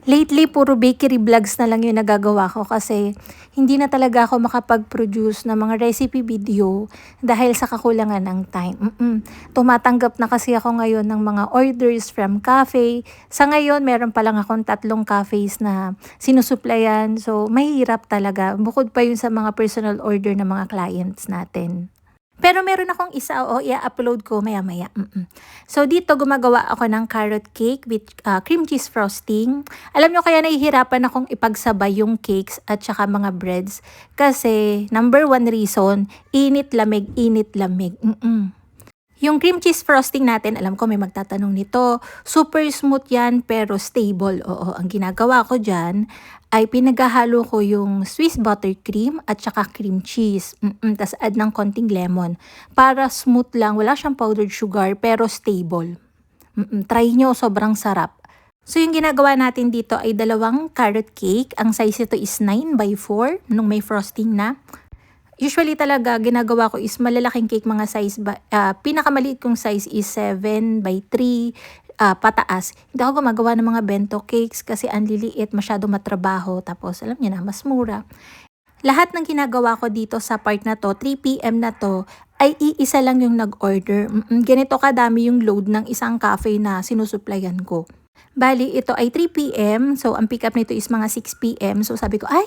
Lately, puro bakery vlogs na lang yung nagagawa ko kasi hindi na talaga ako makapag-produce ng mga recipe video dahil sa kakulangan ng time. Tumatanggap na kasi ako ngayon ng mga orders from cafe. Sa ngayon, meron pa lang akong 3 cafes na sinusuplayan. So, mahirap talaga. Bukod pa yun sa mga personal order ng mga clients natin. Pero meron akong isa o i-upload ko maya-maya. So dito gumagawa ako ng carrot cake with cream cheese frosting. Alam nyo kaya nahihirapan akong ipagsabay yung cakes at saka mga breads kasi number one reason, init-lamig, init-lamig. Yung cream cheese frosting natin, alam ko may magtatanong nito, super smooth yan pero stable. Oo, ang ginagawa ko dyan ay pinaghahalo ko yung Swiss buttercream at saka cream cheese. Tas add ng konting lemon para smooth lang, wala siyang powdered sugar pero stable. Try nyo, sobrang sarap. So yung ginagawa natin dito ay 2 carrot cake. Ang size ito is 9x4 nung may frosting na. Usually talaga ginagawa ko is malalaking cake mga size, pinakamaliit kong size is 7x3 pataas. Hindi ako gumagawa ng mga bento cakes kasi ang liliit, masyado matrabaho, tapos alam niyo na, mas mura. Lahat ng ginagawa ko dito sa part na to, 3 PM na to, ay iisa lang yung nag-order. Ganito kadami yung load ng isang cafe na sinusuplayan ko. Bali, ito ay 3 PM. So, ang pick up nito is mga 6 PM. So, sabi ko, ay,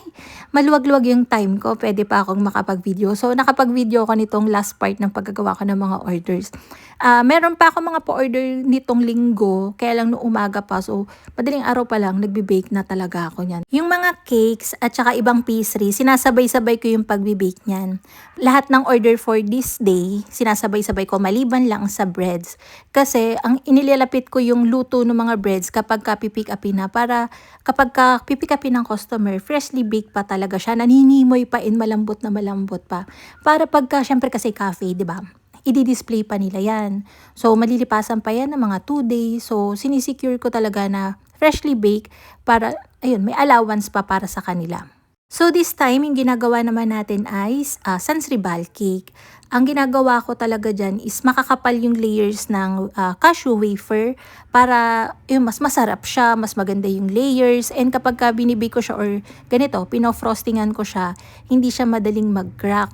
maluwag-luwag yung time ko. Pwede pa akong makapag-video. So, nakapag-video ko nitong last part ng paggagawa ko ng mga orders. Meron pa ako mga pa-order nitong linggo. Kaya lang noong umaga pa. So, madaling araw pa lang, nagbe-bake na talaga ako niyan. Yung mga cakes at saka ibang pastry, sinasabay-sabay ko yung pagbe-bake niyan. Lahat ng order for this day, sinasabay-sabay ko maliban lang sa breads. Kasi, ang inilalapit ko yung luto ng mga breads kapag pipick upin na para kapag pipick upin ng customer, freshly baked pa talaga siya, naninimoy pa malambot na malambot pa. Para pagka, syempre kasi cafe, di ba? I-display pa nila yan. So, malilipasan pa yan ng mga 2 days. So, sinisecure ko talaga na freshly baked para, ayun, may allowance pa para sa kanila. So, this time, yung ginagawa naman natin ay sansribal cake. Ang ginagawa ko talaga dyan is makakapal yung layers ng cashew wafer para yung mas masarap siya, mas maganda yung layers. And kapag binibake ko siya or ganito, pino-frostingan ko siya, hindi siya madaling mag-crack.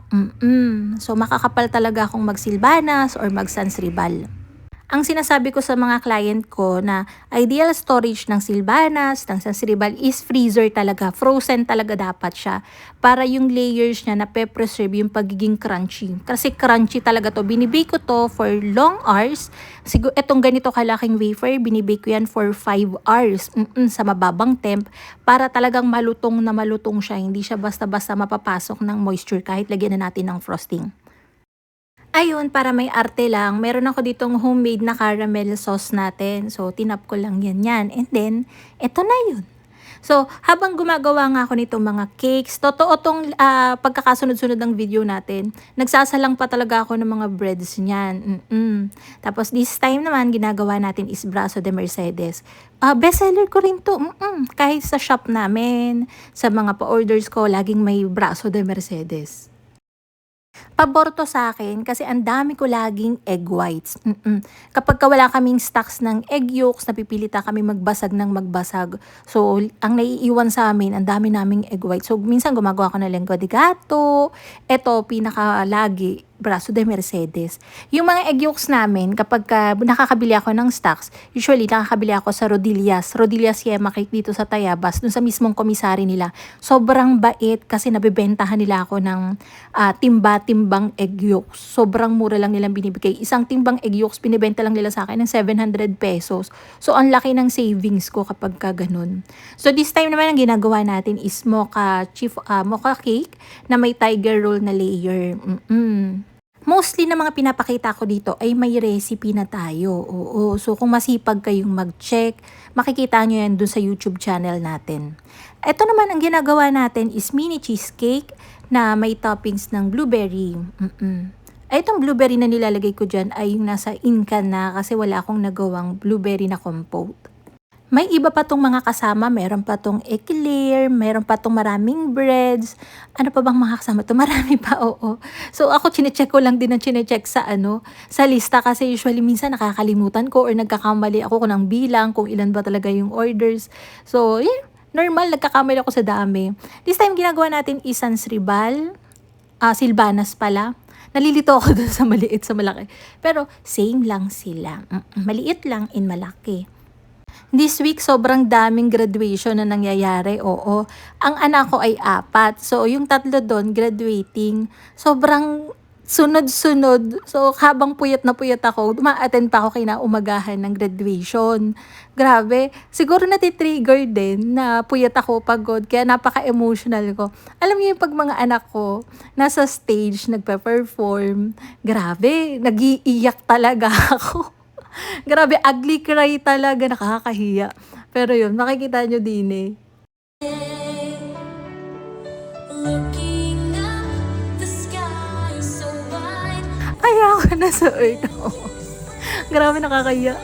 So, makakapal talaga akong magsilbanas or magsansribal. Ang sinasabi ko sa mga client ko na ideal storage ng silbanas, ng sansribal is freezer talaga. Frozen talaga dapat siya. Para yung layers niya na preserve yung pagiging crunchy. Kasi crunchy talaga to. Binibake ko to for long hours. Siguro etong ganito kalaking wafer, binibake ko yan for 5 hours sa mababang temp para talagang malutong na malutong siya. Hindi siya basta-basta mapapasok ng moisture kahit lagyan na natin ng frosting. Ayun, para may arte lang, meron ako ditong homemade na caramel sauce natin. So, tinap ko lang yan. And then, eto na yun. So, habang gumagawa nga ako nitong mga cakes, totoo tong pagkakasunod-sunod ng video natin, nagsasalang pa talaga ako ng mga breads niyan. Tapos, this time naman, ginagawa natin is Brazo de Mercedes. Bestseller ko rin to. Kahit sa shop namin, sa mga pa-orders ko, laging may Brazo de Mercedes. Pabor to sa akin kasi ang dami ko laging egg whites. Kapag wala kaming stocks ng egg yolks, napipilita kami magbasag ng magbasag. So, ang naiiwan sa amin, ang dami naming egg whites. So, minsan gumagawa ko ng lengua de gato. Ito, pinaka-lagi, Brazo de Mercedes. Yung mga egg yolks namin, kapag nakakabili ako ng stocks, usually nakakabili ako sa Rodillas Yema Cake dito sa Tayabas, dun sa mismong komisari nila. Sobrang bait kasi nabibentahan nila ako ng timbang egg yolks. Sobrang mura lang nilang binibigay. Isang timbang egg yolks, binibenta lang nila sa akin ng 700 pesos. So, ang laki ng savings ko kapag ganun. So, this time naman ang ginagawa natin is mocha cake na may tiger roll na layer. Mostly na mga pinapakita ko dito ay may recipe na tayo. Oo. So, kung masipag kayong mag-check, makikita nyo yan dun sa YouTube channel natin. Ito naman ang ginagawa natin is mini cheesecake na may toppings ng blueberry. Itong blueberry na nilalagay ko dyan ay yung nasa incan na kasi wala akong nagawang blueberry na compote. May iba pa 'tong mga kasama, meron pa 'tong eclair, meron pa 'tong maraming breads. Ano pa bang mga kasama 'to? Marami pa, oo. So ako chine-check ko lang din ng chine-check sa ano, sa lista kasi usually minsan nakakalimutan ko or nagkakamali ako ng bilang kung ilan ba talaga yung orders. So, normal nagkakamali ako sa dami. This time ginagawa natin is Sansribal, Silvanas pala. Nalilito ako dun sa maliit sa malaki. Pero same lang sila. Maliit lang in malaki. This week, sobrang daming graduation na nangyayari, oo. Ang anak ko ay 4. So, yung 3 doon, graduating. Sobrang sunod-sunod. So, habang puyat na puyat ako, ma-attend pa ako kinaumagahan ng graduation. Grabe. Siguro natitrigger din na puyat ako, pagod. Kaya napaka-emotional ko. Alam niyo yung pag mga anak ko, nasa stage, nagpe-perform. Grabe, nagiiyak talaga ako. Grabe, ugly cry talaga, nakakahiya. Pero yun, makikita nyo din eh. Looking up, the sky is so wide. Ay, ako na sa earth. Grabe, nakakahiya.